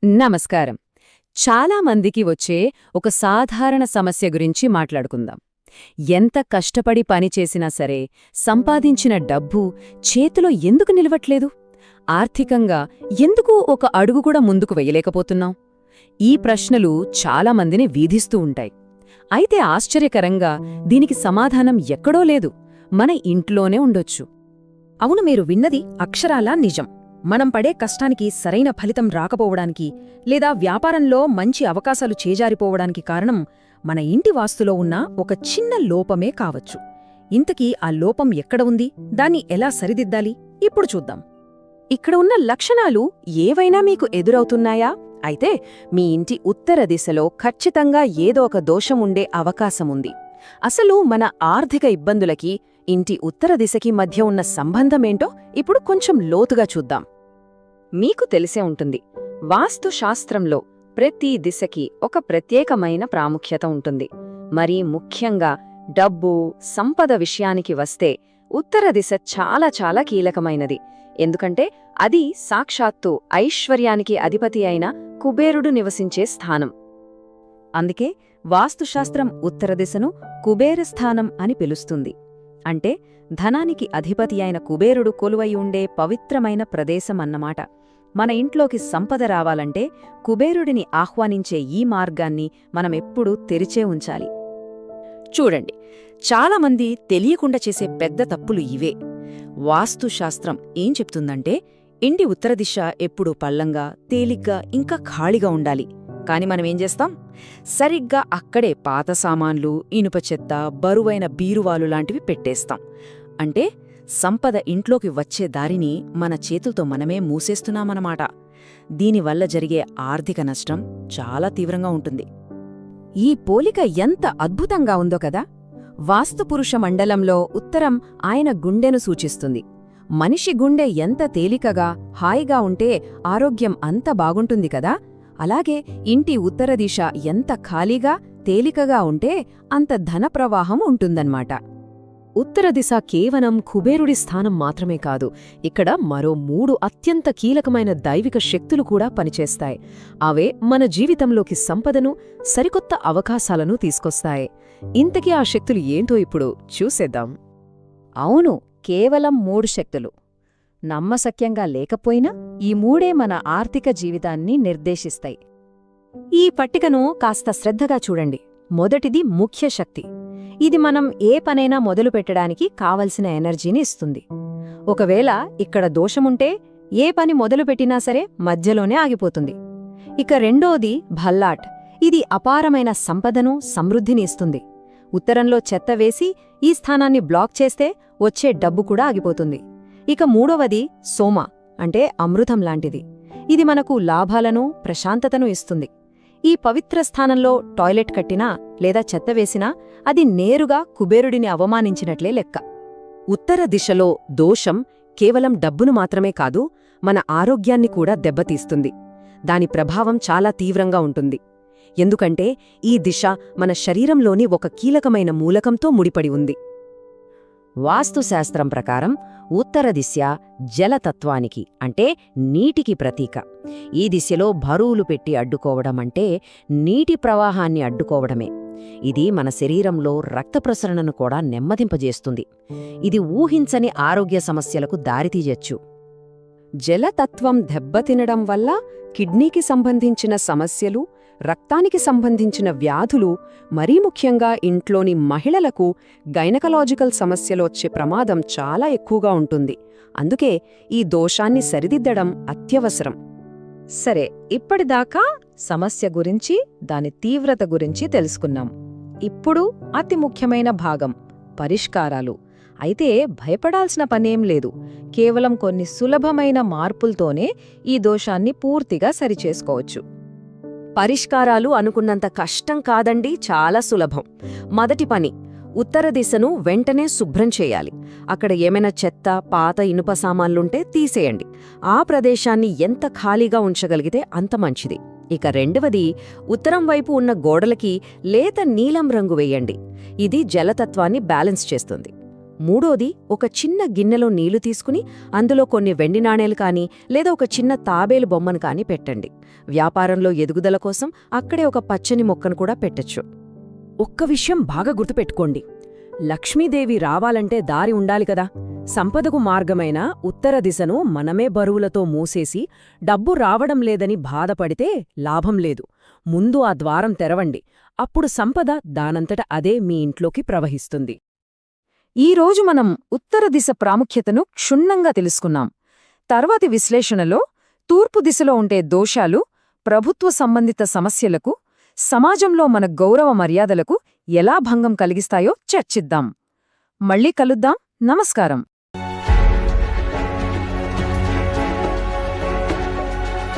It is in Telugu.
నమస్కారం. చాలా మందికి వచ్చే ఒక సాధారణ సమస్య గురించి మాట్లాడుకుందాం. ఎంత కష్టపడి పని చేసినా సరే సంపాదించిన డబ్బు చేతిలో ఎందుకు నిలవట్లేదు? ఆర్థికంగా ఎందుకు ఒక అడుగు కూడా ముందుకు వెయ్యలేకపోతున్నాం? ఈ ప్రశ్నలు చాలా మందిని వీధిస్తూ ఉంటాయి. అయితే ఆశ్చర్యకరంగా దీనికి సమాధానం ఎక్కడో లేదు, మన ఇంట్లోనే ఉండొచ్చు. అవును, మీరు విన్నది అక్షరాలా నిజం. మనం పడే కష్టానికి సరైన ఫలితం రాకపోవడానికి లేదా వ్యాపారంలో మంచి అవకాశాలు చేజారిపోవడానికి కారణం మన ఇంటి వాస్తులో ఉన్న ఒక చిన్న లోపమే కావచ్చు. ఇంతకీ ఆ లోపం ఎక్కడ ఉంది? దాన్ని ఎలా సరిదిద్దాలి? ఇప్పుడు చూద్దాం. ఇక్కడ ఉన్న లక్షణాలు ఏవైనా మీకు ఎదురవుతున్నాయా? అయితే మీ ఇంటి ఉత్తర దిశలో ఖచ్చితంగా ఏదో ఒక దోషం ఉండే అవకాశముంది. అసలు మన ఆర్థిక ఇబ్బందులకి ఇంటి ఉత్తర దిశకి మధ్య ఉన్న సంబంధమేంటో ఇప్పుడు కొంచెం లోతుగా చూద్దాం. మీకు తెలిసే ఉంటుంది, వాస్తుశాస్త్రంలో ప్రతి దిశకి ఒక ప్రత్యేకమైన ప్రాముఖ్యత ఉంటుంది. మరీ ముఖ్యంగా డబ్బు, సంపద విషయానికి వస్తే ఉత్తర దిశ చాలా చాలా కీలకమైనది. ఎందుకంటే అది సాక్షాత్తు ఐశ్వర్యానికి అధిపతి అయిన కుబేరుడు నివసించే స్థానం. అందుకే వాస్తుశాస్త్రం ఉత్తర దిశను కుబేరస్థానం అని పిలుస్తుంది. అంటే ధనానికి అధిపతి అయిన కుబేరుడు కొలువై ఉండే పవిత్రమైన ప్రదేశం అన్నమాట. మన ఇంట్లోకి సంపద రావాలంటే కుబేరుడిని ఆహ్వానించే ఈ మార్గాన్ని మనమెప్పుడూ తెరిచే ఉంచాలి. చూడండి, చాలామంది తెలియకుండా చేసే పెద్ద తప్పులు ఇవే. వాస్తుశాస్త్రం ఏం చెప్తుందంటే ఇంటి ఉత్తర దిశ ఎప్పుడూ పల్లంగా, తేలిగ్గా, ఇంకా ఖాళీగా ఉండాలి. కాని మనమేం చేస్తాం? సరిగ్గా అక్కడే పాత సామాన్లు, ఇనుప చెత్త, బరువైన బీరువాలు లాంటివి పెట్టేస్తాం. అంటే సంపద ఇంట్లోకి వచ్చే దారిని మన చేతులతో మనమే మూసేస్తున్నామన్నమాట. దీనివల్ల జరిగే ఆర్థిక నష్టం చాలా తీవ్రంగా ఉంటుంది. ఈ పోలిక ఎంత అద్భుతంగా ఉందో కదా! వాస్తుపురుష మండలంలో ఉత్తరం ఆయన గుండెను సూచిస్తుంది. మనిషి గుండె ఎంత తేలికగా, హాయిగా ఉంటే ఆరోగ్యం అంత బాగుంటుంది కదా! అలాగే ఇంటి ఉత్తర దిశ ఎంత ఖాళీగా, తేలికగా ఉంటే అంత ధనప్రవాహం ఉంటుందన్నమాట. ఉత్తర దిశ కేవలం కుబేరుడి స్థానం మాత్రమే కాదు, ఇక్కడ మరో 3 అత్యంత కీలకమైన దైవిక శక్తులు కూడా పనిచేస్తాయి. అవే మన జీవితంలోకి సంపదను, సరికొత్త అవకాశాలను తీసుకొస్తాయి. ఇంతకీ ఆ శక్తులు ఏంటో ఇప్పుడు చూసేద్దాం. అవును, కేవలం 3 శక్తులు. నమ్మశక్యంగా లేకపోయినా ఈ 3 మన ఆర్థిక జీవితాన్ని నిర్దేశిస్తాయి. ఈ పట్టికను కాస్త శ్రద్ధగా చూడండి. మొదటిది ముఖ్య శక్తి. ఇది మనం ఏ పనైనా మొదలుపెట్టడానికి కావలసిన ఎనర్జీని ఇస్తుంది. ఒకవేళ ఇక్కడ దోషముంటే ఏ పని మొదలుపెట్టినా సరే మధ్యలోనే ఆగిపోతుంది. ఇక రెండోది భల్లాట్. ఇది అపారమైన సంపదను, సమృద్ధిని ఇస్తుంది. ఉత్తరంలో చెత్త వేసి ఈ స్థానాన్ని బ్లాక్ చేస్తే వచ్చే డబ్బు కూడా ఆగిపోతుంది. ఇక మూడవది సోమ, అంటే అమృతం లాంటిది. ఇది మనకు లాభాలను, ప్రశాంతతను ఇస్తుంది. ఈ పవిత్ర స్థానంలో టాయిలెట్ కట్టినా లేదా చెత్త వేసినా అది నేరుగా కుబేరుడిని అవమానించినట్లే లెక్క. ఉత్తర దిశలో దోషం కేవలం డబ్బును మాత్రమే కాదు, మన ఆరోగ్యాన్ని కూడా దెబ్బతీస్తుంది. దాని ప్రభావం చాలా తీవ్రంగా ఉంటుంది. ఎందుకంటే ఈ దిశ మన శరీరంలోని ఒక కీలకమైన మూలకంతో ముడిపడి ఉంది. వాస్తుశాస్త్రం ప్రకారం ఉత్తర దిశ జలతత్వానికి, అంటే నీటికి ప్రతీక. ఈ దిశలో బరువులు పెట్టి అడ్డుకోవడం అంటే నీటి ప్రవాహాన్ని అడ్డుకోవడమే. ఇది మన శరీరంలో రక్త ప్రసరణను కూడా నెమ్మదింపజేస్తుంది. ఇది ఊహించని ఆరోగ్య సమస్యలకు దారితీయచ్చు. జలతత్వం దెబ్బతినడం వల్ల కిడ్నీకి సంబంధించిన సమస్యలు, రక్తానికి సంబంధించిన వ్యాధులు, మరీ ముఖ్యంగా ఇంట్లోని మహిళలకు గైనకలాజికల్ సమస్యలు వచ్చే ప్రమాదం చాలా ఎక్కువగా ఉంటుంది. అందుకే ఈ దోషాన్ని సరిదిద్దడం అత్యవసరం. సరే, ఇప్పటిదాకా సమస్య గురించి, దాని తీవ్రత గురించి తెలుసుకున్నాం. ఇప్పుడు అతి ముఖ్యమైన భాగం పరిష్కారాలు. అయితే భయపడాల్సిన పనేం లేదు. కేవలం కొన్ని సులభమైన మార్పులతోనే ఈ దోషాన్ని పూర్తిగా సరిచేసుకోవచ్చు. పరిష్కారాలు అనుకున్నంత కష్టం కాదండి, చాలా సులభం. మొదటి పని, ఉత్తర దిశను వెంటనే శుభ్రం చేయాలి. అక్కడ ఏమైనా చెత్త, పాత ఇనుప సామాన్లుంటే తీసేయండి. ఆ ప్రదేశాన్ని ఎంత ఖాళీగా ఉంచగలిగితే అంత మంచిది. ఇక రెండవది, ఉత్తరం వైపు ఉన్న గోడలకి లేత నీలం రంగు వేయండి. ఇది జలతత్వాన్ని బ్యాలెన్స్ చేస్తుంది. మూడోది, ఒక చిన్న గిన్నెలో నీళ్లు తీసుకుని అందులో కొన్ని వెండి నాణేలు కానీ లేదా ఒక చిన్న తాబేలు బొమ్మను కానీ పెట్టండి. వ్యాపారంలో ఎదుగుదల కోసం అక్కడే ఒక పచ్చని మొక్కను కూడా పెట్టొచ్చు. ఒక్క విషయం బాగా గుర్తుపెట్టుకోండి. లక్ష్మీదేవి రావాలంటే దారి ఉండాలి కదా. సంపదకు మార్గమైన ఉత్తర దిశను మనమే బరువులతో మూసేసి డబ్బు రావడం లేదని బాధపడితే లాభం లేదు. ముందు ఆ ద్వారం తెరవండి. అప్పుడు సంపద దానంతట అదే మీ ఇంట్లోకి ప్రవహిస్తుంది. ఈరోజు మనం ఉత్తర దిశ ప్రాముఖ్యతను క్షుణ్ణంగా తెలుసుకున్నాం. తర్వాతి విశ్లేషణలో తూర్పు దిశలో ఉండే దోషాలు, ప్రభుత్వ సంబంధిత సమస్యలకు, సమాజంలో మన గౌరవ మర్యాదలకు ఎలా భంగం కలిగిస్తాయో చర్చిద్దాం. మళ్ళీ కలుద్దాం. నమస్కారం.